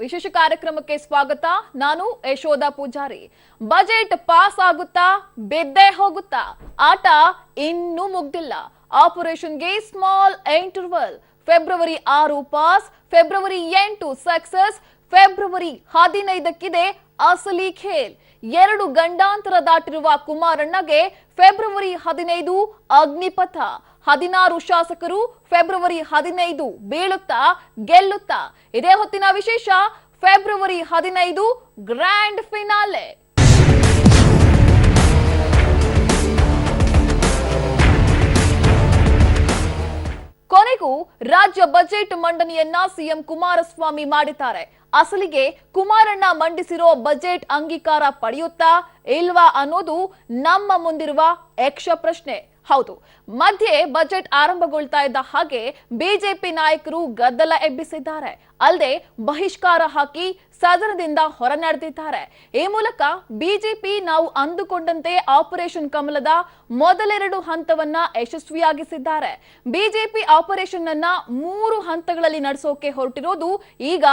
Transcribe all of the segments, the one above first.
ವಿಶೇಷ ಕಾರ್ಯಕ್ರಮಕ್ಕೆ ಸ್ವಾಗತ. ನಾನು ಯಶೋಧ ಪೂಜಾರಿ. ಬಜೆಟ್ ಪಾಸ್ ಆಗುತ್ತಾ ಬಿದ್ದೇ ಹೋಗುತ್ತಾ? ಆಟ ಇನ್ನೂ ಮುಗ್ದಿಲ್ಲ. ಆಪರೇಷನ್ಗೆ ಸ್ಮಾಲ್ ಇಂಟರ್ವಲ್. ಫೆಬ್ರವರಿ 6 ಪಾಸ್, ಫೆಬ್ರವರಿ 8 ಸಕ್ಸಸ್, ಫೆಬ್ರವರಿ 15ಕ್ಕಿದೆ ಅಸಲಿ ಖೇಲ್. 2 ಗಂಡಾಂತರ ದಾಟಿರುವ ಕುಮಾರಣ್ಣಗೆ ಫೆಬ್ರವರಿ 15 ಅಗ್ನಿಪಥ. 16 ಶಾಸಕರು ಫೆಬ್ರವರಿ 15 ಬೀಳುತ್ತಾ ಗೆಲ್ಲುತ್ತಾ? ಇದೇ ಹೊತ್ತಿನ ವಿಶೇಷ. ಫೆಬ್ರವರಿ 15 ಗ್ರ್ಯಾಂಡ್ ಫಿನಾಲೆ. ಕೊನೆಗೂ ರಾಜ್ಯ ಬಜೆಟ್ ಮಂಡನೆಯನ್ನ ಸಿಎಂ ಕುಮಾರಸ್ವಾಮಿ ಮಾಡಿದ್ದಾರೆ. ಅಸಲಿಗೆ ಕುಮಾರಣ್ಣ ಮಂಡಿಸಿರೋ ಬಜೆಟ್ ಅಂಗೀಕಾರ ಪಡೆಯುತ್ತಾ ಇಲ್ವಾ ಅನ್ನೋದು ನಮ್ಮ ಮುಂದಿರುವ ಯಕ್ಷ ಪ್ರಶ್ನೆ. ಹೌದು, ಮಧ್ಯೆ ಬಜೆಟ್ ಆರಂಭಗೊಳ್ತಾ ಇದ್ದ ಹಾಗೆ ಬಿಜೆಪಿ ನಾಯಕರು ಗದ್ದಲ ಎಬ್ಬಿಸಿದ್ದಾರೆ. ಅಲ್ಲದೆ ಬಹಿಷ್ಕಾರ ಹಾಕಿ ಸದನದಿಂದ ಹೊರ ನಡೆದಿದ್ದಾರೆ. ಈ ಮೂಲಕ ಬಿಜೆಪಿ ನಾವು ಅಂದುಕೊಂಡಂತೆ ಆಪರೇಷನ್ ಕಮಲದ ಮೊದಲೆರಡು ಹಂತವನ್ನ ಯಶಸ್ವಿಯಾಗಿಸಿದ್ದಾರೆ. ಬಿಜೆಪಿ ಆಪರೇಷನ್ ಅನ್ನ 3 ಹಂತಗಳಲ್ಲಿ ನಡೆಸೋಕೆ ಹೊರಟಿರೋದು ಈಗ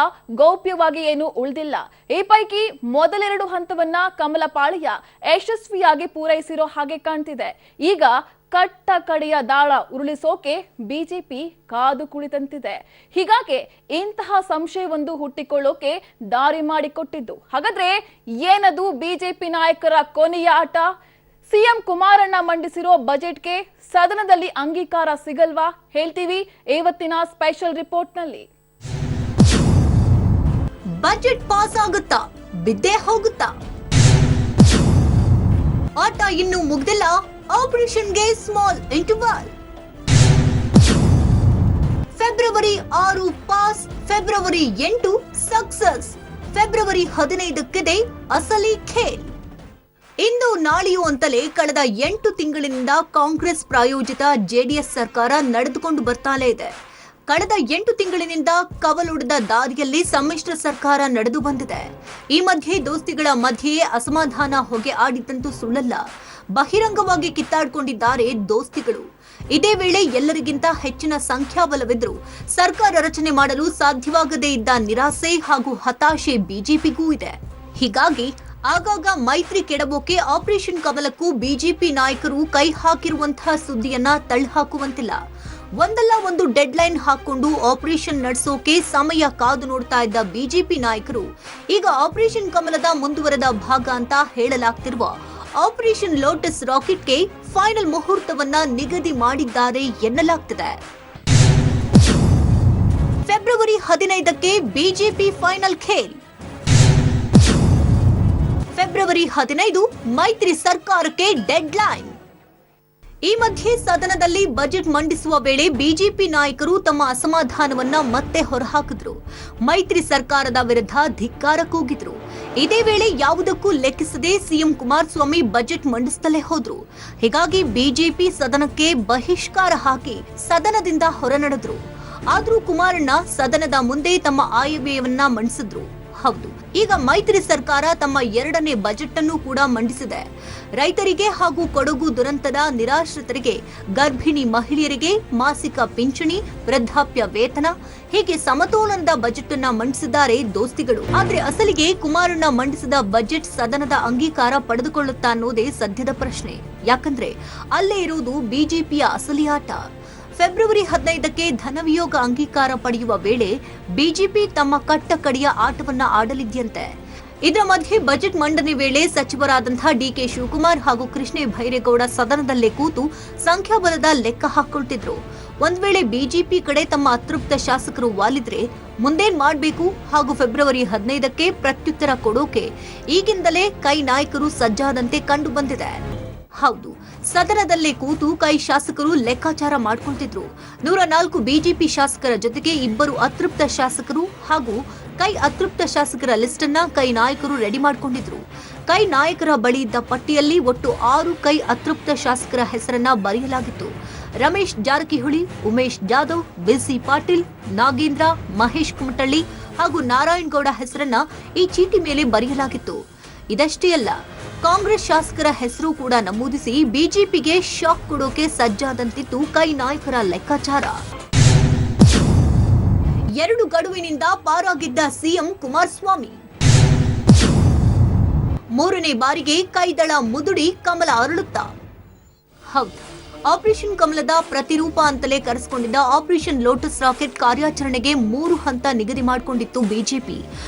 ಗೌಪ್ಯವಾಗಿ ಏನು ಉಳಿದಿಲ್ಲ. ಈ ಪೈಕಿ ಮೊದಲೆರಡು ಹಂತವನ್ನ ಕಮಲ ಪಾಳ್ಯ ಯಶಸ್ವಿಯಾಗಿ ಪೂರೈಸಿರೋ ಹಾಗೆ ಕಾಣ್ತಿದೆ. ಈಗ ಕಟ್ಟ ಕಡೆಯ ದಾಳ ಉರುಳಿಸೋಕೆ ಬಿಜೆಪಿ ಕಾದು ಕುಳಿತಂತಿದೆ. ಹೀಗಾಗಿ ಇಂತಹ ಸಂಶಯವೊಂದು ಹುಟ್ಟಿಕೊಳ್ಳೋಕೆ ದಾರಿ ಮಾಡಿಕೊಟ್ಟಿದ್ದು. ಹಾಗಾದ್ರೆ ಏನದು ಬಿಜೆಪಿ ನಾಯಕರ ಕೊನೆಯ ಆಟ? ಸಿಎಂ ಕುಮಾರಣ್ಣ ಮಂಡಿಸಿರೋ ಬಜೆಟ್ಗೆ ಸದನದಲ್ಲಿ ಅಂಗೀಕಾರ ಸಿಗಲ್ವಾ? ಹೇಳ್ತೀವಿ ಇವತ್ತಿನ ಸ್ಪೆಷಲ್ ರಿಪೋರ್ಟ್ ನಲ್ಲಿ. ಬಜೆಟ್ ಪಾಸ್ ಆಗುತ್ತಾ ಬಿದ್ದೇ ಹೋಗುತ್ತಾ? ಆಟ ಇನ್ನೂ ಮುಗ್ದಿಲ್ಲ. ಆಪರೇಷನ್ಗೆ ಸ್ಮಾಲ್ ಇಂಟರ್ವಲ್. ಫೆಬ್ರವರಿ 6 ಪಾಸ್, ಫೆಬ್ರವರಿ 8 ಸಕ್ಸಸ್, ಫೆಬ್ರವರಿ 15ಕ್ಕಿದೆ ಅಸಲಿ ಖೇಲ್. ಇಂದು ನಾಳೆಯೂ ಅಂತಲೇ ಕಳೆದ 8 ತಿಂಗಳಿನಿಂದ ಕಾಂಗ್ರೆಸ್ ಪ್ರಾಯೋಜಿತ ಜೆಡಿಎಸ್ ಸರ್ಕಾರ ನಡೆದುಕೊಂಡು ಬರ್ತಾಲೇ ಇದೆ. ಕಳೆದ 8 ತಿಂಗಳಿನಿಂದ ಕವಲೊಡೆದ ದಾರಿಯಲ್ಲಿ ಸಮ್ಮಿಶ್ರ ಸರ್ಕಾರ ನಡೆದು ಬಂದಿದೆ. ಈ ಮಧ್ಯೆ ದೋಸ್ತಿಗಳ ಮಧ್ಯೆಯೇ ಅಸಮಾಧಾನ ಹೊಗೆ ಆಡಿದ್ದಂತೂ ಸುಳ್ಳಲ್ಲ. ಬಹಿರಂಗವಾಗಿ ಕಿತ್ತಾಡಿಕೊಂಡಿದ್ದಾರೆ ದೋಸ್ತಿಗಳು. ಇದೇ ವೇಳೆ ಎಲ್ಲರಿಗಿಂತ ಹೆಚ್ಚಿನ ಸಂಖ್ಯಾಬಲವಿದ್ರೂ ಸರ್ಕಾರ ರಚನೆ ಮಾಡಲು ಸಾಧ್ಯವಾಗದೇ ಇದ್ದ ನಿರಾಸೆ ಹಾಗೂ ಹತಾಶೆ ಬಿಜೆಪಿಗೂ ಇದೆ. ಹೀಗಾಗಿ ಆಗಾಗ ಮೈತ್ರಿ ಕೆಡಬೋಕೆ ಆಪರೇಷನ್ ಕಮಲಕ್ಕೂ ಬಿಜೆಪಿ ನಾಯಕರು ಕೈ ಹಾಕಿರುವಂತಹ ಸುದ್ದಿಯನ್ನ ತಳ್ಳಿಹಾಕುವಂತಿಲ್ಲ. ಒಂದಲ್ಲ ಒಂದು ಡೆಡ್ ಲೈನ್ ಹಾಕೊಂಡು ಆಪರೇಷನ್ ನಡೆಸೋಕೆ ಸಮಯ ಕಾದು ನೋಡ್ತಾ ಇದ್ದ ಬಿಜೆಪಿ ನಾಯಕರು ಈಗ ಆಪರೇಷನ್ ಕಮಲದ ಮುಂದುವರೆದ ಭಾಗ ಅಂತ ಹೇಳಲಾಗ್ತಿರುವ ಆಪರೇಷನ್ ಲೋಟಸ್ ರಾಕೆಟ್ಗೆ ಫೈನಲ್ ಮುಹೂರ್ತವನ್ನ ನಿಗದಿ ಮಾಡಿದ್ದಾರೆ ಎನ್ನಲಾಗ್ತಿದೆ. ಫೆಬ್ರವರಿ 15ಕ್ಕೆ ಬಿಜೆಪಿ ಫೈನಲ್ ಖೇಲ್. ಫೆಬ್ರವರಿ 15 ಮೈತ್ರಿ ಸರ್ಕಾರಕ್ಕೆ ಡೆಡ್ ಲೈನ್. ಈ ಮಧ್ಯೆ ಸದನದಲ್ಲಿ ಬಜೆಟ್ ಮಂಡಿಸುವ ವೇಳೆ ಬಿಜೆಪಿ ನಾಯಕರು ತಮ್ಮ ಅಸಮಾಧಾನವನ್ನ ಮತ್ತೆ ಹೊರಹಾಕಿದ್ರು. ಮೈತ್ರಿ ಸರ್ಕಾರದ ವಿರುದ್ಧ ಧಿಕ್ಕಾರ ಕೂಗಿದ್ರು. ಇದೇ ವೇಳೆ ಯಾವುದಕ್ಕೂ ಲೆಕ್ಕಿಸದೆ ಸಿಎಂ ಕುಮಾರಸ್ವಾಮಿ ಬಜೆಟ್ ಮಂಡಿಸುತ್ತಲೇ ಹೋದ್ರು. ಹೀಗಾಗಿ ಬಿಜೆಪಿ ಸದನಕ್ಕೆ ಬಹಿಷ್ಕಾರ ಹಾಕಿ ಸದನದಿಂದ ಹೊರ ನಡೆದ್ರು. ಆದ್ರೂ ಕುಮಾರಣ್ಣ ಸದನದ ಮುಂದೆ ತಮ್ಮ ಆಯವ್ಯಯವನ್ನ ಮಂಡಿಸಿದ್ರು. ಹೌದು, ಈಗ ಮೈತ್ರಿ ಸರ್ಕಾರ ತಮ್ಮ 2ನೇ ಬಜೆಟ್ ಅನ್ನು ಕೂಡ ಮಂಡಿಸಿದೆ. ರೈತರಿಗೆ ಹಾಗೂ ಕೊಡಗು ದುರಂತದ ನಿರಾಶ್ರಿತರಿಗೆ, ಗರ್ಭಿಣಿ ಮಹಿಳೆಯರಿಗೆ ಮಾಸಿಕ ಪಿಂಚಣಿ, ವೃದ್ಧಾಪ್ಯ ವೇತನ ಹೀಗೆ ಸಮತೋಲನದ ಬಜೆಟ್ ಅನ್ನ ಮಂಡಿಸಿದ್ದಾರೆ ದೋಸ್ತಿಗಳು. ಆದ್ರೆ ಅಸಲಿಗೆ ಕುಮಾರಣ್ಣ ಮಂಡಿಸಿದ ಬಜೆಟ್ ಸದನದ ಅಂಗೀಕಾರ ಪಡೆದುಕೊಳ್ಳುತ್ತಾ ಅನ್ನೋದೇ ಸದ್ಯದ ಪ್ರಶ್ನೆ. ಯಾಕಂದ್ರೆ ಅಲ್ಲೇ ಇರುವುದು ಬಿಜೆಪಿಯ ಅಸಲಿ ಆಟ. ಫೆಬ್ರವರಿ 15ಕ್ಕೆ ಧನವಿಯೋಗ ಅಂಗೀಕಾರ ಪಡೆಯುವ ವೇಳೆ ಬಿಜೆಪಿ ತಮ್ಮ ಕಟ್ಟ ಕಡೆಯ ಆಟವನ್ನ ಆಡಲಿದ್ಯಂತೆ. ಇದರ ಮಧ್ಯೆ ಬಜೆಟ್ ಮಂಡನೆ ವೇಳೆ ಸಚಿವರಾದಂತಹ ಡಿಕೆ ಶಿವಕುಮಾರ್ ಹಾಗೂ ಕೃಷ್ಣ ಬೈರೇಗೌಡ ಸದನದಲ್ಲೇ ಕೂತು ಸಂಖ್ಯಾಬಲದ ಲೆಕ್ಕ ಹಾಕೊಳ್ತಿದ್ರು. ಒಂದ್ ವೇಳೆ ಬಿಜೆಪಿ ಕಡೆ ತಮ್ಮ ಅತೃಪ್ತ ಶಾಸಕರು ವಾಲಿದ್ರೆ ಮುಂದೇನ್ ಮಾಡಬೇಕು ಹಾಗೂ ಫೆಬ್ರವರಿ 15ಕ್ಕೆ ಪ್ರತ್ಯುತ್ತರ ಕೊಡೋಕೆ ಈಗಿಂದಲೇ ಕೈ ನಾಯಕರು ಸಜ್ಜಾದಂತೆ ಕಂಡು ಬಂದಿದೆ. ಹೌದು, ಸದನದಲ್ಲೇ ಕೂತು ಕೈ ಶಾಸಕರು ಲೆಕ್ಕಾಚಾರ ಮಾಡ್ಕೊಳ್ತಿದ್ರು. 104 ಬಿಜೆಪಿ ಶಾಸಕರ ಜೊತೆಗೆ 2 ಅತೃಪ್ತ ಶಾಸಕರು ಹಾಗೂ ಕೈ ಅತೃಪ್ತ ಶಾಸಕರ ಲಿಸ್ಟ್ ಅನ್ನ ಕೈ ನಾಯಕರು ರೆಡಿ ಮಾಡ್ಕೊಂಡಿದ್ರು. ಕೈ ನಾಯಕರ ಬಳಿ ಇದ್ದ ಪಟ್ಟಿಯಲ್ಲಿ ಒಟ್ಟು 6 ಕೈ ಅತೃಪ್ತ ಶಾಸಕರ ಹೆಸರನ್ನ ಬರೆಯಲಾಗಿತ್ತು. ರಮೇಶ್ ಜಾರಕಿಹೊಳಿ, ಉಮೇಶ್ ಜಾಧವ್, ಬಿಸಿ ಪಾಟೀಲ್, ನಾಗೇಂದ್ರ, ಮಹೇಶ್ ಕುಮಟಳ್ಳಿ ಹಾಗೂ ನಾರಾಯಣಗೌಡ ಹೆಸರನ್ನ ಈ ಚೀಟಿ ಮೇಲೆ ಬರೆಯಲಾಗಿತ್ತು. ಇದಷ್ಟೇ ಅಲ್ಲ, ಕಾಂಗ್ರೆಸ್ ಶಾಸಕರ ಹೆಸರು ಕೂಡ ನಮೂದಿಸಿ ಬಿಜೆಪಿಗೆ ಶಾಕ್ ಕೊಡೋಕೆ ಸಜ್ಜಾದಂತಿತ್ತು ಕೈ ನಾಯಕರ ಲೆಕ್ಕಾಚಾರ. ಎರಡು ಗಡುವಿನಿಂದ ಪಾರಾಗಿದ್ದ ಸಿಎಂ ಕುಮಾರಸ್ವಾಮಿ ಮೂರನೇ ಬಾರಿಗೆ ಕೈದಳ ಮುದುಡಿ ಕಮಲ ಅರಳುತ್ತಾ. ಹೌದು, ಆಪರೇಷನ್ ಕಮಲದ ಪ್ರತಿರೂಪ ಅಂತಲೇ ಕರೆಸಿಕೊಂಡಿದ್ದ ಆಪರೇಷನ್ ಲೋಟಸ್ ರಾಕೆಟ್ ಕಾರ್ಯಾಚರಣೆಗೆ 3 ಹಂತ ನಿಗದಿ ಮಾಡಿಕೊಂಡಿತ್ತು ಬಿಜೆಪಿ.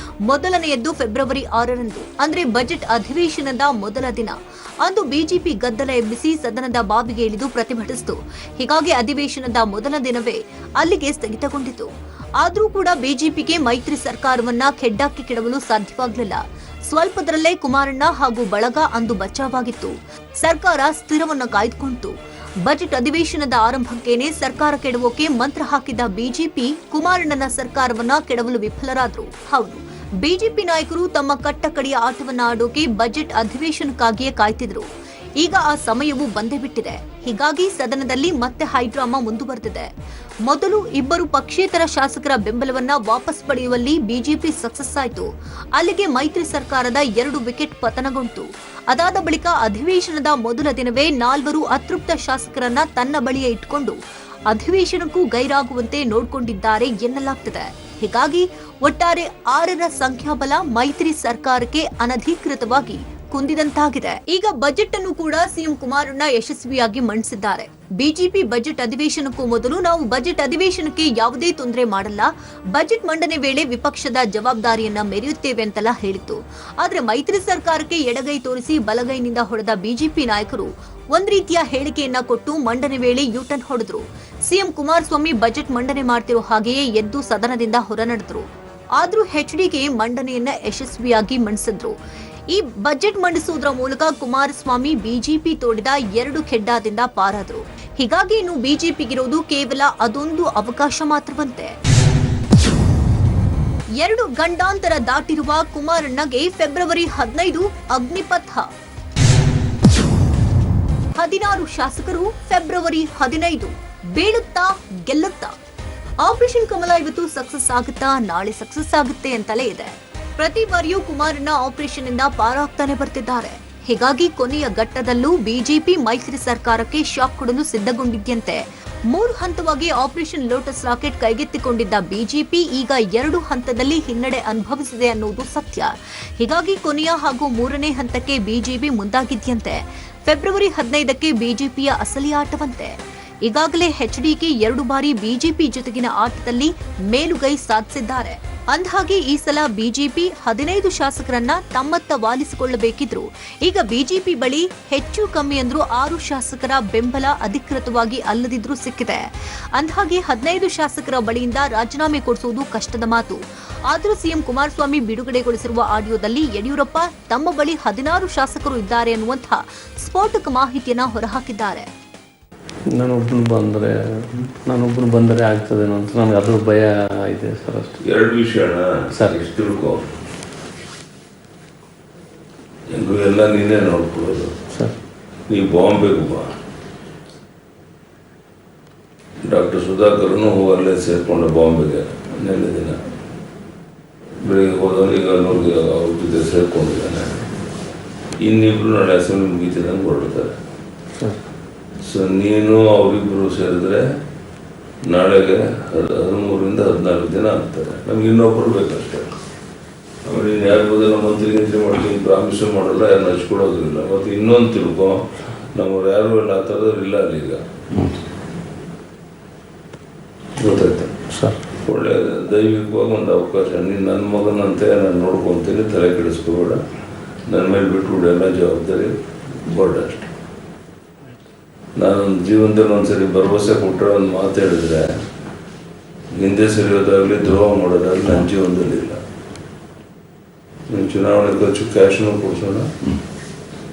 ಮೊದಲನೆಯದ್ದು ಫೆಬ್ರವರಿ 6ರಂದು, ಅಂದ್ರೆ ಬಜೆಟ್ ಅಧಿವೇಶನದ ಮೊದಲ ದಿನ. ಅಂದು ಬಿಜೆಪಿ ಗದ್ದಲ ಎಬ್ಬಿಸಿ ಸದನದ ಬಾವಿಗೆ ಇಳಿದು ಪ್ರತಿಭಟಿಸಿತು. ಹೀಗಾಗಿ ಅಧಿವೇಶನದ ಮೊದಲ ದಿನವೇ ಅಲ್ಲಿಗೆ ಸ್ಥಗಿತಗೊಂಡಿತು. ಆದರೂ ಕೂಡ ಬಿಜೆಪಿಗೆ ಮೈತ್ರಿ ಸರ್ಕಾರವನ್ನ ಕೆಡ್ಡಾಕಿ ಕೆಡವಲು ಸಾಧ್ಯವಾಗಲಿಲ್ಲ. ಸ್ವಲ್ಪದರಲ್ಲೇ ಕುಮಾರಣ್ಣ ಹಾಗೂ ಬಳಗ ಅಂದು ಬಚಾವಾಗಿತ್ತು. ಸರ್ಕಾರ ಸ್ಥಿರವನ್ನ ಕಾಯ್ದುಕೊಂಡಿತು. ಬಜೆಟ್ ಅಧಿವೇಶನದ ಆರಂಭಕ್ಕೇನೆ ಸರ್ಕಾರ ಕೆಡವೋಕೆ ಮಂತ್ರ ಹಾಕಿದ್ದ ಬಿಜೆಪಿ ಕುಮಾರಣ್ಣನ ಸರ್ಕಾರವನ್ನ ಕೆಡವಲು ವಿಫಲರಾದ್ರು. ಹೌದು, ಬಿಜೆಪಿ ನಾಯಕರು ತಮ್ಮ ಕಟ್ಟಕಡೆಯ ಆಟವನ್ನ ಆಡೋಕೆ ಬಜೆಟ್ ಅಧಿವೇಶನಕ್ಕಾಗಿಯೇ ಕಾಯ್ತಿದ್ರು. ಈಗ ಆ ಸಮಯವು ಬಂದೇ ಬಿಟ್ಟಿದೆ. ಹೀಗಾಗಿ ಸದನದಲ್ಲಿ ಮತ್ತೆ ಹೈಡ್ರಾಮಾ ಮುಂದುವರೆದಿದೆ. ಮೊದಲು ಇಬ್ಬರು ಪಕ್ಷೇತರ ಶಾಸಕರ ಬೆಂಬಲವನ್ನ ವಾಪಸ್ ಪಡೆಯುವಲ್ಲಿ ಬಿಜೆಪಿ ಸಕ್ಸಸ್ ಆಯಿತು. ಅಲ್ಲಿಗೆ ಮೈತ್ರಿ ಸರ್ಕಾರದ 2 ವಿಕೆಟ್ ಪತನಗೊಂಡು. ಅದಾದ ಬಳಿಕ ಅಧಿವೇಶನದ ಮೊದಲ ದಿನವೇ 4 ಅತೃಪ್ತ ಶಾಸಕರನ್ನ ತನ್ನ ಬಳಿಯೇ ಇಟ್ಕೊಂಡು ಅಧಿವೇಶನಕ್ಕೂ ಗೈರಾಗುವಂತೆ ನೋಡಿಕೊಂಡಿದ್ದಾರೆ ಎನ್ನಲಾಗ್ತಿದೆ. ಹೀಗಾಗಿ ಒಟ್ಟಾರೆ 6ರ ಸಂಖ್ಯಾಬಲ ಮೈತ್ರಿ ಸರ್ಕಾರಕ್ಕೆ ಅನಧಿಕೃತವಾಗಿ ಕುಂದಿದಂತಾಗಿದೆ. ಈಗ ಬಜೆಟ್ ಅನ್ನು ಕೂಡ ಸಿಎಂ ಕುಮಾರಣ್ಣ ಯಶಸ್ವಿಯಾಗಿ ಮಂಡಿಸಿದ್ದಾರೆ. ಬಿಜೆಪಿ ಬಜೆಟ್ ಅಧಿವೇಶನಕ್ಕೂ ಮೊದಲು ನಾವು ಬಜೆಟ್ ಅಧಿವೇಶನಕ್ಕೆ ಯಾವುದೇ ತೊಂದರೆ ಮಾಡಲ್ಲ, ಬಜೆಟ್ ಮಂಡನೆ ವೇಳೆ ವಿಪಕ್ಷದ ಜವಾಬ್ದಾರಿಯನ್ನ ಮೆರೆಯುತ್ತೇವೆ ಅಂತೆಲ್ಲ ಹೇಳಿತ್ತು. ಆದ್ರೆ ಮೈತ್ರಿ ಸರ್ಕಾರಕ್ಕೆ ಎಡಗೈ ತೋರಿಸಿ ಬಲಗೈನಿಂದ ಹೊಡೆದ ಬಿಜೆಪಿ ನಾಯಕರು ಒಂದ್ ರೀತಿಯ ಹೇಳಿಕೆಯನ್ನ ಕೊಟ್ಟು ಮಂಡನೆ ವೇಳೆ ಯೂಟರ್ನ್ ಹೊಡೆದ್ರು. ಸಿಎಂ ಕುಮಾರಸ್ವಾಮಿ ಬಜೆಟ್ ಮಂಡನೆ ಮಾಡ್ತಿರೋ ಹಾಗೆಯೇ ಎದ್ದು ಸದನದಿಂದ ಹೊರ ನಡೆದ್ರು. ಆದ್ರೂ ಎಚ್ಡಿಕೆ ಮಂಡನೆಯನ್ನ ಯಶಸ್ವಿಯಾಗಿ ಮಂಡಿಸಿದ್ರು. ಈ ಬಜೆಟ್ ಮಂಡಿಸುವುದರ ಮೂಲಕ ಕುಮಾರಸ್ವಾಮಿ ಬಿಜೆಪಿ ತೋಡಿದ 2 ಖೆಡ್ಡಾದಿಂದ ಪಾರಾದ್ರು. ಹೀಗಾಗಿ ಇನ್ನು ಬಿಜೆಪಿಗಿರೋದು ಕೇವಲ ಅದೊಂದು ಅವಕಾಶ ಮಾತ್ರವಂತೆ. 2 ಗಂಡಾಂತರ ದಾಟಿರುವ ಕುಮಾರಣ್ಣಗೆ ಫೆಬ್ರವರಿ 15 ಅಗ್ನಿಪಥ. 16 ಶಾಸಕರು ಫೆಬ್ರವರಿ 15 ಬೀಳುತ್ತಾ ಗೆಲ್ಲುತ್ತಾ. ಆಪರೇಷನ್ ಕಮಲ ಇವತ್ತು ಸಕ್ಸಸ್ ಆಗುತ್ತಾ, ನಾಳೆ ಸಕ್ಸಸ್ ಆಗುತ್ತೆ ಅಂತಲೇ ಇದೆ. ಪ್ರತಿ ಬಾರಿಯೂ ಕುಮಾರಣ್ಣ ಆಪರೇಷನ್ ಇಂದ ಪಾರಾಗ್ತಾನೆ ಬರ್ತಿದ್ದಾರೆ. ಹೀಗಾಗಿ ಕೊನೆಯ ಘಟ್ಟದಲ್ಲೂ ಬಿಜೆಪಿ ಮೈತ್ರಿ ಸರ್ಕಾರಕ್ಕೆ ಶಾಕ್ ಕೊಡಲು ಸಿದ್ಧಗೊಂಡಿದ್ದಂತೆ 3 ಹಂತವಾಗಿ ಆಪರೇಷನ್ ಲೋಟಸ್ ರಾಕೆಟ್ ಕೈಗೆತ್ತಿಕೊಂಡಿದ್ದ ಬಿಜೆಪಿ ಈಗ 2 ಹಂತದಲ್ಲಿ ಹಿನ್ನಡೆ ಅನುಭವಿಸಿದೆ ಅನ್ನುವುದು ಸತ್ಯ. ಹೀಗಾಗಿ ಕೊನೆಯ ಹಾಗೂ 3ನೇ ಹಂತಕ್ಕೆ ಬಿಜೆಪಿ ಮುಂದಾಗಿದ್ದಂತೆ. ಫೆಬ್ರವರಿ 15ಕ್ಕೆ ಬಿಜೆಪಿಯ ಅಸಲಿ ಆಟವಂತೆ. ಈಗಾಗಲೇ ಎಚ್ಡಿಕೆ 2 ಬಾರಿ ಬಿಜೆಪಿ ಜೊತೆಗಿನ ಆಟದಲ್ಲಿ ಮೇಲುಗೈ ಸಾಧಿಸಿದ್ದಾರೆ. ಅಂದಹಾಗೆ ಈ ಸಲ ಬಿಜೆಪಿ 15 ಶಾಸಕರನ್ನ ತಮ್ಮತ್ತ ವಾಲಿಸಿಕೊಳ್ಳಬೇಕಿದ್ರು. ಈಗ ಬಿಜೆಪಿ ಬಳಿ ಹೆಚ್ಚು ಕಮ್ಮಿ ಅಂದ್ರೂ 6 ಶಾಸಕರ ಬೆಂಬಲ ಅಧಿಕೃತವಾಗಿ ಅಲ್ಲದಿದ್ರೂ ಸಿಕ್ಕಿದೆ. ಅಂದಹಾಗೆ 15 ಶಾಸಕರ ಬಳಿಯಿಂದ ರಾಜೀನಾಮೆ ಕೊಡಿಸುವುದು ಕಷ್ಟದ ಮಾತು. ಆದರೂ ಸಿಎಂ ಕುಮಾರಸ್ವಾಮಿ ಬಿಡುಗಡೆಗೊಳಿಸಿರುವ ಆಡಿಯೋದಲ್ಲಿ ಯಡಿಯೂರಪ್ಪ ತಮ್ಮ ಬಳಿ 16 ಶಾಸಕರು ಇದ್ದಾರೆ ಅನ್ನುವಂಥ ಸ್ಫೋಟಕ ಮಾಹಿತಿಯನ್ನ ಹೊರಹಾಕಿದ್ದಾರೆ. ನಾನೊಬ್ಬನು ಬಂದರೆ ಆಗ್ತದೇನೋ ಅಂತ ನನಗೆ ಅದ್ರ ಭಯ ಇದೆ ಸರ್. ಅಷ್ಟು 2 ವಿಷಯನ ಸರ್ ಎಷ್ಟು ತಿಳ್ಕೊ, ಎಲ್ಲ ನೀನೇ ನೋಡ್ಕೊಳ್ಳೋದು ಸರ್. ನೀವು ಬಾಂಬೆಗೆ ಬಾ, ಡಾಕ್ಟರ್ ಸುಧಾಕರ್ನು ಅಲ್ಲೇ ಸೇರಿಕೊಂಡ ಬಾಂಬೆಗೆ. 12 ದಿನ ಬೆಳಿಗ್ಗೆ ಹೋದವನು ಈಗ ಅವ್ರ ಜೊತೆ ಸೇರ್ಕೊಂಡಿದ್ದಾನೆ. ಇನ್ನಿಬ್ರು ನಾಳೆ ಅಸೆಂಬ್ಲಿ ಮುಗಿತಿದಂಗೆ ಹೊರಡ್ತಾರೆ ಸರ್. ಸೊ ನೀನು ಅವರಿಬ್ಬರು ಸೇರಿದ್ರೆ ನಾಳೆಗೆ 13ರಿಂದ 14 ದಿನ ಆಗ್ತಾರೆ. ನಮ್ಗೆ ಇನ್ನೊಬ್ಬರು ಬೇಕಷ್ಟೇ. ಆಮೇಲೆ ನೀನು ಯಾರು ಮೊದಲು ಮಂತ್ರಿ ಮಾಡ್ತೀನಿ ಪ್ರಾಮಿಸು ಮಾಡಲ್ಲ, ಯಾರನ್ನ ಹಚ್ಕೊಡೋದಿಲ್ಲ. ಮತ್ತು ಇನ್ನೊಂದು ತಿಳ್ಕೊ, ನಮ್ಮವ್ರು ಯಾರು ಇಲ್ಲ ಆ ಥರದವ್ರು ಇಲ್ಲ ಅಲ್ಲೀಗ. ಗೊತ್ತಾಯ್ತು ಸರ್. ಒಳ್ಳೆ ದೈವಿಕವಾಗಿ ಒಂದು ಅವಕಾಶ. ನೀನು ನನ್ನ ಮಗನಂತೆ ನಾನು ನೋಡ್ಕೊತೀನಿ, ತಲೆ ಕೆಡಿಸ್ಕೋಬೇಡ, ನನ್ನ ಮೇಲೆ ಬಿಟ್ಬಿಡು, ಎಲ್ಲ ಜವಾಬ್ದಾರಿ ಬೋರ್ಡ್ ಅಷ್ಟೆ. ನಾನೊಂದು ಜೀವನದಲ್ಲಿ ಒಂದ್ಸರಿ ಭರವಸೆ ಕೊಟ್ಟರೆ ಒಂದು ಮಾತು ಹೇಳಿದ್ರೆ ಹಿಂದೆ ಸರಿಯೋದಾಗಲಿ ದ್ರೋಹ ಮಾಡೋದಾಗಲಿ ನನ್ನ ಜೀವನದಲ್ಲಿ ಇಲ್ಲ. ನೀವು ಚುನಾವಣೆ ಖರ್ಚು ಕ್ಯಾಶ್ನೂ ಕೊಡ್ಸೋಣ,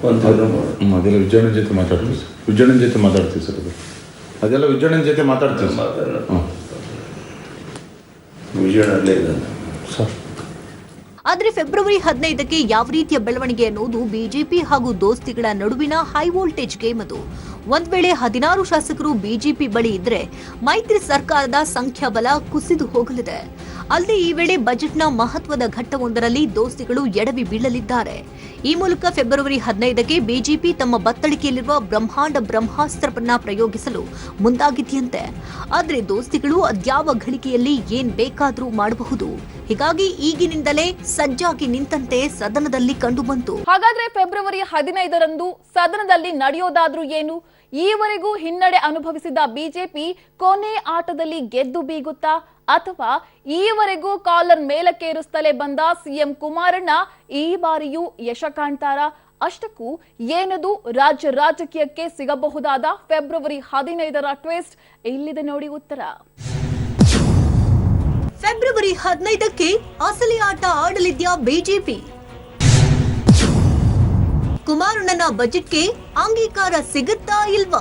ಒಂಥರ ಮಾಡೋಣ. ಅದೆಲ್ಲ ವಿಜಯಣ್ಣ ಜೊತೆ ಮಾತಾಡ್ತೀವಿ ಸರ್. ವಿಜಯಣ್ಣ ಜೊತೆ ಮಾತಾಡ್ತೀವಿ ಸರ್. ಅದೆಲ್ಲ ವಿಜಯಣ್ಣ ಜೊತೆ ಮಾತಾಡ್ತೀವಿ ಮಾತಾಡೋಣ. ವಿಜಯಣ್ಣಲ್ಲೇ ಇದ್ದಾನೆ ಸರ್. ಆದ್ರೆ ಫೆಬ್ರವರಿ 15ಕ್ಕೆ ಯಾವ ರೀತಿಯ ಬೆಳವಣಿಗೆ ಅನ್ನೋದು ಬಿಜೆಪಿ ಹಾಗೂ ದೋಸ್ತಿಗಳ ನಡುವಿನ ಹೈ ವೋಲ್ಟೇಜ್ ಗೇಮ್ ಅದು. ಒಂದ್ ವೇಳೆ 16 ಶಾಸಕರು ಬಿಜೆಪಿ ಬಳಿ ಇದ್ರೆ ಮೈತ್ರಿ ಸರ್ಕಾರದ ಸಂಖ್ಯಾಬಲ ಕುಸಿದು ಹೋಗಲಿದೆ. ಅಲ್ಲದೆ ಈ ವೇಳೆ ಬಜೆಟ್ನ ಮಹತ್ವದ ಘಟ್ಟವೊಂದರಲ್ಲಿ ದೋಸ್ತಿಗಳು ಎಡವಿ ಬೀಳಲಿದ್ದಾರೆ. ಈ ಮೂಲಕ ಫೆಬ್ರವರಿ 15ಕ್ಕೆ ಬಿಜೆಪಿ ತಮ್ಮ ಬತ್ತಳಿಕೆಯಲ್ಲಿರುವ ಬ್ರಹ್ಮಾಂಡ ಬ್ರಹ್ಮಾಸ್ತ್ರವನ್ನ ಪ್ರಯೋಗಿಸಲು ಮುಂದಾಗಿದೆಯಂತೆ. ಆದ್ರೆ ದೋಸ್ತಿಗಳು ಅದ್ಯಾವ ಘಳಿಗೆಯಲ್ಲಿ ಏನ್ ಬೇಕಾದ್ರೂ ಮಾಡಬಹುದು. ಹೀಗಾಗಿ ಈಗಿನಿಂದಲೇ ಸಜ್ಜಾಗಿ ನಿಂತಂತೆ ಸದನದಲ್ಲಿ ಕಂಡುಬಂತು. ಹಾಗಾದ್ರೆ ಫೆಬ್ರವರಿ 15ರಂದು ಸದನದಲ್ಲಿ ನಡೆಯೋದಾದ್ರೂ ಏನು? ಈವರೆಗೂ ಹಿನ್ನಡೆ ಅನುಭವಿಸಿದ ಬಿಜೆಪಿ ಕೊನೆ ಆಟದಲ್ಲಿ ಗೆದ್ದು ಬೀಗುತ್ತಾ, ಅಥವಾ ಈವರೆಗೂ ಕಾಲರ್ ಮೇಲಕ್ಕೇರಿಸುತ್ತಲೇ ಬಂದ ಸಿಎಂ ಕುಮಾರಣ್ಣ ಈ ಬಾರಿಯೂ ಯಶ ಕಾಣ್ತಾರಾ? ಅಷ್ಟಕ್ಕೂ ಏನದು ರಾಜ್ಯ ರಾಜಕೀಯಕ್ಕೆ ಸಿಗಬಹುದಾದ ಫೆಬ್ರವರಿ 15ರ ಟ್ವಿಸ್ಟ್? ಇಲ್ಲಿದೆ ನೋಡಿ ಉತ್ತರ. ಫೆಬ್ರವರಿ 15ಕ್ಕೆ ಅಸಲಿ ಆಟ ಆಡಲಿದ್ಯಾ ಬಿಜೆಪಿ? ಕುಮಾರಣ್ಣನ ಬಜೆಟ್ಗೆ ಅಂಗೀಕಾರ ಸಿಗುತ್ತಾ ಇಲ್ವಾ?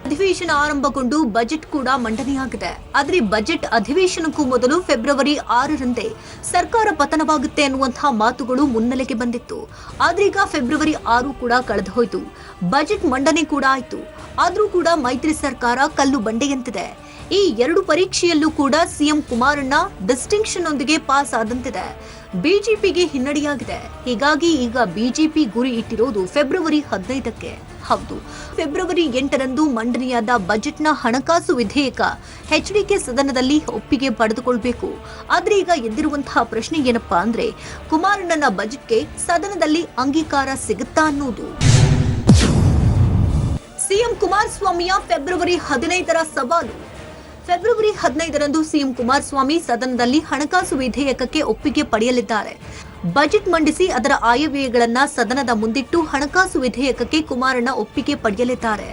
ಅಧಿವೇಶನ ಆರಂಭಗೊಂಡು ಬಜೆಟ್ ಕೂಡ ಮಂಡನೆಯಾಗಿದೆ. ಆದ್ರೆ ಬಜೆಟ್ ಅಧಿವೇಶನಕ್ಕೂ ಮೊದಲು ಫೆಬ್ರವರಿ 6ರಂದೇ ಸರ್ಕಾರ ಪತನವಾಗುತ್ತೆ ಅನ್ನುವಂತಹ ಮಾತುಗಳು ಮುನ್ನೆಲೆಗೆ ಬಂದಿತ್ತು. ಆದ್ರೀಗ ಫೆಬ್ರವರಿ 6 ಕೂಡ ಕಳೆದು ಹೋಯಿತು. ಬಜೆಟ್ ಮಂಡನೆ ಕೂಡ ಆಯ್ತು. ಆದ್ರೂ ಕೂಡ ಮೈತ್ರಿ ಸರ್ಕಾರ ಕಲ್ಲು ಬಂಡೆಯಂತಿದೆ. ಈ ಎರಡು ಪರೀಕ್ಷೆಯಲ್ಲೂ ಕೂಡ ಸಿಎಂ ಕುಮಾರಣ್ಣ ಡಿಸ್ಟಿಂಕ್ಷನ್ ಒಂದಿಗೆ ಪಾಸ್ ಆದಂತಿದೆ. ಬಿಜೆಪಿಗೆ ಹಿನ್ನಡೆಯಾಗಿದೆ. ಹೀಗಾಗಿ ಈಗ ಬಿಜೆಪಿ ಗುರಿ ಇಟ್ಟಿರೋದು ಫೆಬ್ರವರಿ 15ಕ್ಕೆ. ಹೌದು, ಫೆಬ್ರವರಿ 8ರಂದು ಮಂಡನೆಯಾದ ಬಜೆಟ್ನ ಹಣಕಾಸು ವಿಧೇಯಕ ಎಚ್ಡಿಕೆ ಸದನದಲ್ಲಿ ಒಪ್ಪಿಗೆ ಪಡೆದುಕೊಳ್ಬೇಕು. ಆದ್ರೆ ಈಗ ಎದ್ದಿರುವಂತಹ ಪ್ರಶ್ನೆ ಏನಪ್ಪಾ ಅಂದ್ರೆ, ಕುಮಾರಣ್ಣನ ಬಜೆಟ್ಗೆ ಸದನದಲ್ಲಿ ಅಂಗೀಕಾರ ಸಿಗುತ್ತಾ ಅನ್ನೋದು. ಸಿಎಂ ಕುಮಾರಸ್ವಾಮಿಯ ಫೆಬ್ರವರಿ 15ರ ಸವಾಲು. ಫೆಬ್ರವರಿ 15ರಂದು ಸಿಎಂ ಕುಮಾರಸ್ವಾಮಿ ಸದನದಲ್ಲಿ ಹಣಕಾಸು ವಿಧೇಯಕಕ್ಕೆ ಒಪ್ಪಿಗೆ ಪಡೆಯಲಿದ್ದಾರೆ. ಬಜೆಟ್ ಮಂಡಿಸಿ ಅದರ ಆಯವ್ಯಯಗಳನ್ನ ಸದನದ ಮುಂದಿಟ್ಟು ಹಣಕಾಸು ವಿಧೇಯಕಕ್ಕೆ ಕುಮಾರಣ್ಣ ಒಪ್ಪಿಗೆ ಪಡೆಯಲಿದ್ದಾರೆ.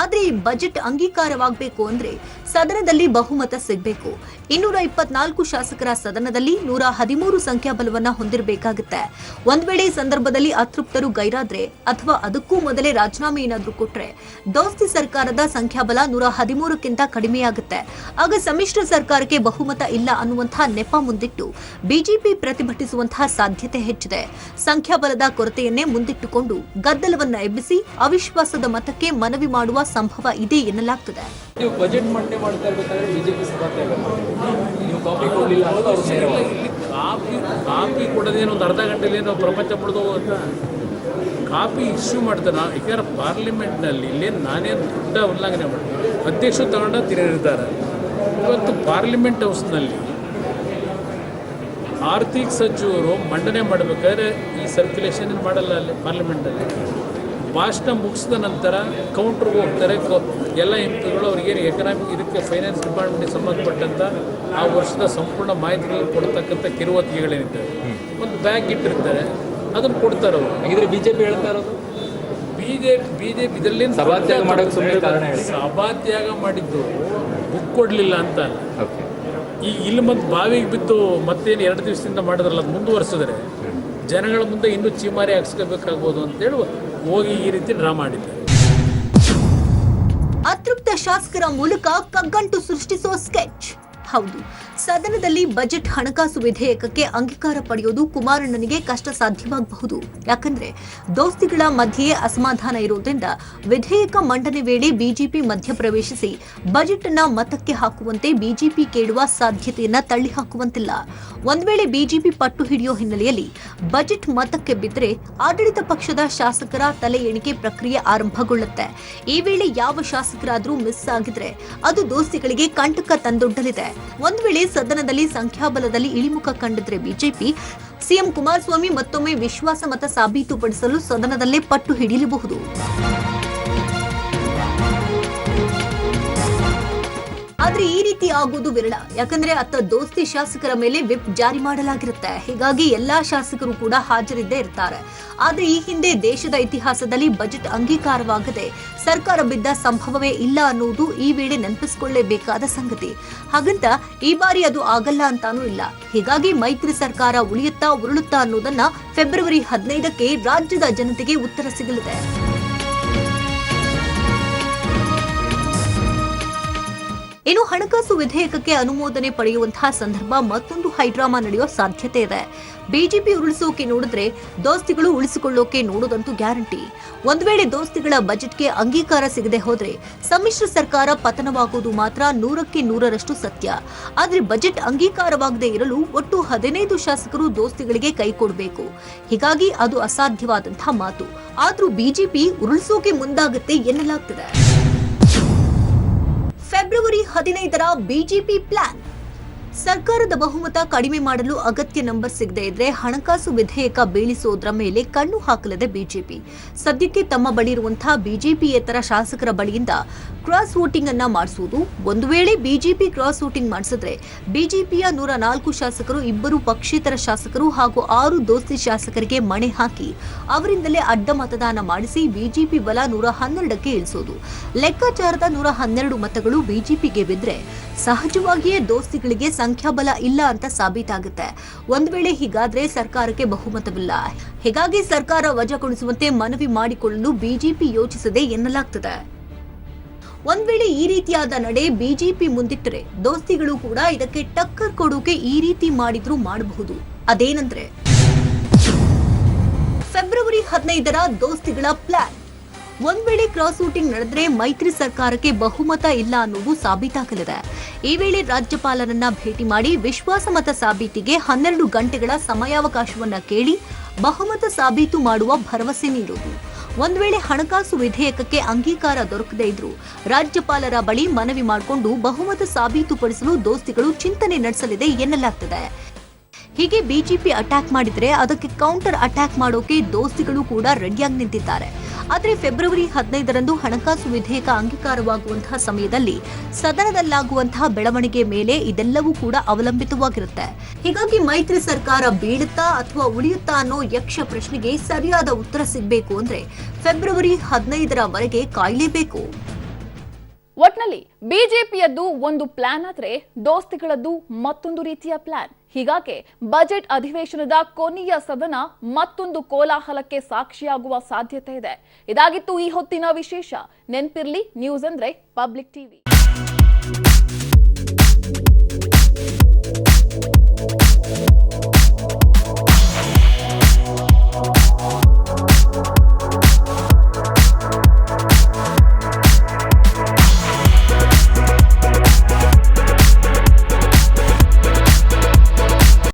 ಆದ್ರೆ ಈ ಬಜೆಟ್ ಅಂಗೀಕಾರವಾಗಬೇಕು ಅಂದ್ರೆ ಸದನದಲ್ಲಿ ಬಹುಮತ ಸಿಗಬೇಕು. 224 ಶಾಸಕರ ಸದನದಲ್ಲಿ 113 ಸಂಖ್ಯಾಬಲವನ್ನ ಹೊಂದಿರಬೇಕಾಗುತ್ತೆ. ಒಂದ್ ವೇಳೆ ಈ ಸಂದರ್ಭದಲ್ಲಿ ಅತೃಪ್ತರು ಗೈರಾದ್ರೆ ಅಥವಾ ಅದಕ್ಕೂ ಮೊದಲೇ ರಾಜೀನಾಮೆ ಏನಾದ್ರೂ ಕೊಟ್ರೆ ದೋಸ್ತಿ ಸರ್ಕಾರದ ಸಂಖ್ಯಾಬಲ 113ಕ್ಕಿಂತ ಕಡಿಮೆಯಾಗುತ್ತೆ. ಆಗ ಸಮ್ಮಿಶ್ರ ಸರ್ಕಾರಕ್ಕೆ ಬಹುಮತ ಇಲ್ಲ ಅನ್ನುವಂತಹ ನೆಪ ಮುಂದಿಟ್ಟು ಬಿಜೆಪಿ ಪ್ರತಿಭಟಿಸುವಂತಹ ಸಾಧ್ಯತೆ ಹೆಚ್ಚಿದೆ. ಸಂಖ್ಯಾಬಲದ ಕೊರತೆಯನ್ನೇ ಮುಂದಿಟ್ಟುಕೊಂಡು ಗದ್ದಲವನ್ನ ಎಬ್ಬಿಸಿ ಅವಿಶ್ವಾಸದ ಮತಕ್ಕೆ ಮನವಿ ಮಾಡುವ ಸಂಭವ ಇದೆ ಎನ್ನಲಾಗ್ತದೆ. ನೀವು ಬಜೆಟ್ ಮಂಡನೆ ಮಾಡ್ತಾ ಇರಬೇಕಾದ್ರೆ ಬಿಜೆಪಿ ಸಭಾತ್ಯಾಗ ನೀವು ಕಾಪಿ ಕೊಡಲಿಲ್ಲ ಅಂತ ಅವ್ರು ನೇರವಾಗಿ ಕಾಪಿ ಕೊಡೋದೇನು ಒಂದು ಅರ್ಧ ಗಂಟೆಲಿ ನಾವು ಪ್ರಪಂಚ ಬಿಡ್ದು ಅಂತ ಕಾಪಿ ಇಶ್ಯೂ ಮಾಡ್ತಾರೆ. ಯಾಕಂದ್ರೆ ಪಾರ್ಲಿಮೆಂಟ್ನಲ್ಲಿ ಇಲ್ಲೇನು ನಾನೇನು ದೊಡ್ಡ ಉಲ್ಲಂಘನೆ ಮಾಡ್ತೀನಿ, ಅಧ್ಯಕ್ಷರು ತಗೊಂಡ ತಿರುಗಿದ್ದಾರೆ. ಇವತ್ತು ಪಾರ್ಲಿಮೆಂಟ್ ಹೌಸ್ನಲ್ಲಿ ಆರ್ಥಿಕ ಸಚಿವರು ಮಂಡನೆ ಮಾಡಬೇಕಾದ್ರೆ ಈ ಸರ್ಕ್ಯುಲೇಷನ್ ಮಾಡಲ್ಲ. ಅಲ್ಲಿ ಪಾರ್ಲಿಮೆಂಟಲ್ಲಿ ಭಾಷಣ ಮುಗಿಸಿದ ನಂತರ ಕೌಂಟ್ರಿಗೆ ಹೋಗ್ತಾರೆ. ಎಲ್ಲ ಎಂಪಿಗಳು ಅವ್ರಿಗೇನು ಎಕನಾಮಿಕ್ ಇದಕ್ಕೆ ಫೈನಾನ್ಸ್ ಡಿಪಾರ್ಟ್ಮೆಂಟ್ಗೆ ಸಂಬಂಧಪಟ್ಟಂಥ ಆ ವರ್ಷದ ಸಂಪೂರ್ಣ ಮಾಹಿತಿಗಳು ಕೊಡ್ತಕ್ಕಂಥ ಕಿರುವತ್ತಿಗೆಗಳೇನಿದ್ದಾರೆ ಒಂದು ಬ್ಯಾಗ್ ಇಟ್ಟಿರ್ತಾರೆ, ಅದನ್ನು ಕೊಡ್ತಾರೆ ಅವರು. ಹಾಗಿದ್ರೆ ಬಿಜೆಪಿ ಹೇಳ್ತಾ ಇರೋದು ಬಿಜೆಪಿ ಇದರಲ್ಲಿ ಸಭಾತ್ಯಾಗ ಮಾಡೋಕ್ಕೆ ಸುಮ್ಮನೆ ಕಾರಣ ಹೇಳಿ. ಸಭಾತ್ಯಾಗ ಮಾಡಿದ್ದು ಬುಕ್ ಕೊಡಲಿಲ್ಲ ಅಂತ ಈ ಇಲ್ಲಿ ಮತ್ತು ಬಾವಿಗೆ ಬಿದ್ದು ಮತ್ತೇನು 2 ದಿವಸದಿಂದ ಮಾಡಿದ್ರಲ್ಲ ಅದು ಮುಂದುವರಿಸಿದ್ರೆ ಜನಗಳ ಮುಂದೆ ಇನ್ನೂ ಚೀಮಾರಿ ಹಾಕ್ಸ್ಕೋಬೇಕಾಗ್ಬೋದು ಅಂತೇಳಿ ಹೋಗಿ ಈ ರೀತಿ ಡ್ರಾ ಮಾಡಿದ್ದಾರೆ. ಅತೃಪ್ತ ಶಾಸಕರ ಮೂಲಕ ಕಗ್ಗಂಟು ಸೃಷ್ಟಿಸುವ ಸ್ಕೆಚ್. ಹೌದು, ಸದನದಲ್ಲಿ ಬಜೆಟ್ ಹಣಕಾಸು ವಿಧೇಯಕಕ್ಕೆ ಅಂಗೀಕಾರ ಪಡೆಯೋದು ಕುಮಾರಣ್ಣನಿಗೆ ಕಷ್ಟ ಸಾಧ್ಯವಾಗಬಹುದು. ಯಾಕಂದ್ರೆ ದೋಸ್ತಿಗಳ ಮಧ್ಯೆ ಅಸಮಾಧಾನ ಇರೋದ್ರಿಂದ ವಿಧೇಯಕ ಮಂಡನೆ ವೇಳೆ ಬಿಜೆಪಿ ಮಧ್ಯಪ್ರವೇಶಿಸಿ ಬಜೆಟ್ ಅನ್ನ ಮತಕ್ಕೆ ಹಾಕುವಂತೆ ಬಿಜೆಪಿ ಕೇಳುವ ಸಾಧ್ಯತೆಯನ್ನ ತಳ್ಳಿ ಹಾಕುವಂತಿಲ್ಲ. ಒಂದ್ ವೇಳೆ ಬಿಜೆಪಿ ಪಟ್ಟು ಹಿಡಿಯೋ ಹಿನ್ನೆಲೆಯಲ್ಲಿ ಬಜೆಟ್ ಮತಕ್ಕೆ ಬಿದ್ದರೆ ಆಡಳಿತ ಪಕ್ಷದ ಶಾಸಕರ ತಲೆ ಎಣಿಕೆ ಪ್ರಕ್ರಿಯೆ ಆರಂಭಗೊಳ್ಳುತ್ತೆ. ಈ ವೇಳೆ ಯಾವ ಶಾಸಕರಾದ್ರೂ ಮಿಸ್ ಆಗಿದ್ರೆ ಅದು ದೋಸ್ತಿಗಳಿಗೆ ಕಂಟಕ ತಂದೊಡ್ಡಲಿದೆ. ಒಂದ್ ವೇಳೆ ಸದನದಲ್ಲಿ ಸಂಖ್ಯಾಬಲದಲ್ಲಿ ಇಳಿಮುಖ ಕಂಡಿದ್ರೆ ಬಿಜೆಪಿ ಸಿಎಂ ಕುಮಾರಸ್ವಾಮಿ ಮತ್ತೊಮ್ಮೆ ವಿಶ್ವಾಸ ಮತ ಸಾಬೀತುಪಡಿಸಲು ಸದನದಲ್ಲೇ ಪಟ್ಟು ಹಿಡಿಯಬಹುದು. ಆದ್ರೆ ಈ ರೀತಿ ಆಗುವುದು ವಿರಳ. ಯಾಕಂದ್ರೆ ಅತ್ತ ದೋಸ್ತಿ ಶಾಸಕರ ಮೇಲೆ ವಿಪ್ ಜಾರಿ ಮಾಡಲಾಗಿರುತ್ತೆ. ಹೀಗಾಗಿ ಎಲ್ಲಾ ಶಾಸಕರು ಕೂಡ ಹಾಜರಿದ್ದೇ ಇರ್ತಾರೆ. ಆದ್ರೆ ಈ ಹಿಂದೆ ದೇಶದ ಇತಿಹಾಸದಲ್ಲಿ ಬಜೆಟ್ ಅಂಗೀಕಾರವಾಗದೆ ಸರ್ಕಾರ ಬಿದ್ದ ಸಂಭವವೇ ಇಲ್ಲ ಅನ್ನುವುದು ಈ ವೇಳೆ ನೆನಪಿಸಿಕೊಳ್ಳಲೇಬೇಕಾದ ಸಂಗತಿ. ಹಾಗಂತ ಈ ಬಾರಿ ಅದು ಆಗಲ್ಲ ಅಂತಾನೂ ಇಲ್ಲ. ಹೀಗಾಗಿ ಮೈತ್ರಿ ಸರ್ಕಾರ ಉಳಿಯುತ್ತಾ ಉರುಳುತ್ತಾ ಅನ್ನೋದನ್ನ ಫೆಬ್ರವರಿ 15ಕ್ಕೆ ರಾಜ್ಯದ ಜನತೆಗೆ ಉತ್ತರ ಸಿಗಲಿದೆ. ಇನ್ನು ಹಣಕಾಸು ವಿಧೇಯಕಕ್ಕೆ ಅನುಮೋದನೆ ಪಡೆಯುವಂತಹ ಸಂದರ್ಭ ಮತ್ತೊಂದು ಹೈಡ್ರಾಮಾ ನಡೆಯುವ ಸಾಧ್ಯತೆ ಇದೆ. ಬಿಜೆಪಿ ಉರುಳಿಸೋಕೆ ನೋಡಿದ್ರೆ ದೋಸ್ತಿಗಳು ಉಳಿಸಿಕೊಳ್ಳೋಕೆ ನೋಡೋದಂತೂ ಗ್ಯಾರಂಟಿ. ಒಂದು ವೇಳೆ ದೋಸ್ತಿಗಳ ಬಜೆಟ್ಗೆ ಅಂಗೀಕಾರ ಸಿಗದೆ ಹೋದ್ರೆ ಸಮ್ಮಿಶ್ರ ಸರ್ಕಾರ ಪತನವಾಗುವುದು ಮಾತ್ರ 100ಕ್ಕೆ 100ರಷ್ಟು ಸತ್ಯ. ಆದ್ರೆ ಬಜೆಟ್ ಅಂಗೀಕಾರವಾಗದೇ ಇರಲು ಒಟ್ಟು 15 ಶಾಸಕರು ದೋಸ್ತಿಗಳಿಗೆ ಕೈ ಕೊಡಬೇಕು. ಹೀಗಾಗಿ ಅದು ಅಸಾಧ್ಯವಾದಂತಹ ಮಾತು. ಆದ್ರೂ ಬಿಜೆಪಿ ಉರುಳಿಸೋಕೆ ಮುಂದಾಗುತ್ತೆ ಎನ್ನಲಾಗ್ತಿದೆ. ಫೆಬ್ರವರಿ 15ರ ಬಿಜೆಪಿ ಪ್ಲಾನ್. ಸರ್ಕಾರದ ಬಹುಮತ ಕಡಿಮೆ ಮಾಡಲು ಅಗತ್ಯ ನಂಬರ್ ಸಿಗದೆ ಇದ್ರೆ ಹಣಕಾಸು ವಿಧೇಯಕ ಬೀಳಿಸೋದ್ರ ಮೇಲೆ ಕಣ್ಣು ಹಾಕಲಿದೆ ಬಿಜೆಪಿ. ಸದ್ಯಕ್ಕೆ ತಮ್ಮ ಬಳಿ ಇರುವಂತಹ ಬಿಜೆಪಿಯೇತರ ಶಾಸಕರ ಬಳಿಯಿಂದ ಕ್ರಾಸ್ ವೋಟಿಂಗ್ ಅನ್ನ ಮಾಡಿಸುವುದು. ಒಂದು ವೇಳೆ ಬಿಜೆಪಿ ಕ್ರಾಸ್ ವೋಟಿಂಗ್ ಮಾಡಿಸಿದ್ರೆ ಬಿಜೆಪಿಯ 104 ಶಾಸಕರು, 2 ಪಕ್ಷೇತರ ಶಾಸಕರು ಹಾಗೂ 6 ದೋಸ್ತಿ ಶಾಸಕರಿಗೆ ಮಣೆ ಹಾಕಿ ಅವರಿಂದಲೇ ಅಡ್ಡ ಮತದಾನ ಮಾಡಿಸಿ ಬಿಜೆಪಿ ಬಲ 112ಕ್ಕೆ ಇಳಿಸೋದು. ಲೆಕ್ಕಾಚಾರದ 112 ಮತಗಳು ಬಿಜೆಪಿಗೆ ಬಿದ್ರೆ ಸಹಜವಾಗಿಯೇ ದೋಸ್ತಿಗಳಿಗೆ ಸಂಖ್ಯಾಬಲ ಇಲ್ಲ ಅಂತ ಸಾಬೀತಾಗುತ್ತೆ. ಒಂದು ವೇಳೆ ಹೀಗಾದ್ರೆ ಸರ್ಕಾರಕ್ಕೆ ಬಹುಮತವಿಲ್ಲ. ಹೀಗಾಗಿ ಸರ್ಕಾರ ವಜಾಗೊಳಿಸುವಂತೆ ಮನವಿ ಮಾಡಿಕೊಳ್ಳಲು ಬಿಜೆಪಿ ಯೋಚಿಸದೆ ಎನ್ನಲಾಗ್ತದೆ. ಒಂದ್ ವೇಳೆ ಈ ರೀತಿಯಾದ ನಡೆ ಬಿಜೆಪಿ ಮುಂದಿಟ್ಟರೆ ದೋಸ್ತಿಗಳು ಕೂಡ ಇದಕ್ಕೆ ಟಕ್ಕರ್ ಕೊಡೋಕೆ ಈ ರೀತಿ ಮಾಡಿದ್ರೂ ಮಾಡಬಹುದು. ಅದೇನಂದ್ರೆ ಫೆಬ್ರವರಿ 15ರ ದೋಸ್ತಿಗಳ ಪ್ಲಾನ್. ಒಂದ್ ವೇಳೆ ಕ್ರಾಸ್ ವೋಟಿಂಗ್ ನಡೆದ್ರೆ ಮೈತ್ರಿ ಸರ್ಕಾರಕ್ಕೆ ಬಹುಮತ ಇಲ್ಲ ಅನ್ನೋದು ಸಾಬೀತಾಗಲಿದೆ. ಈ ವೇಳೆ ರಾಜ್ಯಪಾಲರನ್ನ ಭೇಟಿ ಮಾಡಿ ವಿಶ್ವಾಸಮತ ಸಾಬೀತಿಗೆ 12 ಗಂಟೆಗಳ ಸಮಯಾವಕಾಶವನ್ನ ಕೇಳಿ ಬಹುಮತ ಸಾಬೀತು ಮಾಡುವ ಭರವಸೆ ನೀಡುವುದು. ಒಂದ್ ವೇಳೆ ಹಣಕಾಸು ವಿಧೇಯಕಕ್ಕೆ ಅಂಗೀಕಾರ ದೊರಕದೇ ಇದ್ರೂ ರಾಜ್ಯಪಾಲರ ಬಳಿ ಮನವಿ ಮಾಡಿಕೊಂಡು ಬಹುಮತ ಸಾಬೀತುಪಡಿಸಲು ದೋಸ್ತಿಗಳು ಚಿಂತನೆ ನಡೆಸಲಿದೆ ಎನ್ನಲಾಗ್ತದೆ. ಹೀಗೆ ಬಿಜೆಪಿ ಅಟ್ಯಾಕ್ ಮಾಡಿದ್ರೆ ಅದಕ್ಕೆ ಕೌಂಟರ್ ಅಟ್ಯಾಕ್ ಮಾಡೋಕೆ ದೋಸ್ತಿಗಳು ಕೂಡ ರೆಡಿಯಾಗಿ ನಿಂತಿದ್ದಾರೆ. ಆದರೆ ಫೆಬ್ರವರಿ 15ರಂದು ಹಣಕಾಸು ವಿಧೇಯಕ ಅಂಗೀಕಾರವಾಗುವಂತಹ ಸಮಯದಲ್ಲಿ ಸದನದಲ್ಲಾಗುವಂತಹ ಬೆಳವಣಿಗೆ ಮೇಲೆ ಇದೆಲ್ಲವೂ ಕೂಡ ಅವಲಂಬಿತವಾಗಿರುತ್ತೆ. ಹೀಗಾಗಿ ಮೈತ್ರಿ ಸರ್ಕಾರ ಬೀಳುತ್ತಾ ಅಥವಾ ಉಳಿಯುತ್ತಾ ಅನ್ನೋ ಯಕ್ಷ ಪ್ರಶ್ನೆಗೆ ಸರಿಯಾದ ಉತ್ತರ ಸಿಗಬೇಕು ಅಂದ್ರೆ ಫೆಬ್ರವರಿ 15ರವರೆಗೆ ಕಾಯಲೇಬೇಕು. ಒಟ್ನಲ್ಲಿ ಬಿಜೆಪಿಯದ್ದು ಒಂದು ಪ್ಲಾನ್ ಆದ್ರೆ ದೋಸ್ತಿಗಳದ್ದು ಮತ್ತೊಂದು ರೀತಿಯ ಪ್ಲಾನ್. ಹೀಗಾಗಿ ಬಜೆಟ್ ಅಧಿವೇಶನದ ಕೊನೆಯ ಸದನ ಮತ್ತೊಂದು ಕೋಲಾಹಲಕ್ಕೆ ಸಾಕ್ಷಿಯಾಗುವ ಸಾಧ್ಯತೆ ಇದೆ. ಇದಾಗಿತ್ತು ಈ ಹೊತ್ತಿನ ವಿಶೇಷ. ನೆನ್ಪಿರ್ಲಿ, ನ್ಯೂಸ್ ಅಂದ್ರೆ ಪಬ್ಲಿಕ್ ಟಿವಿ.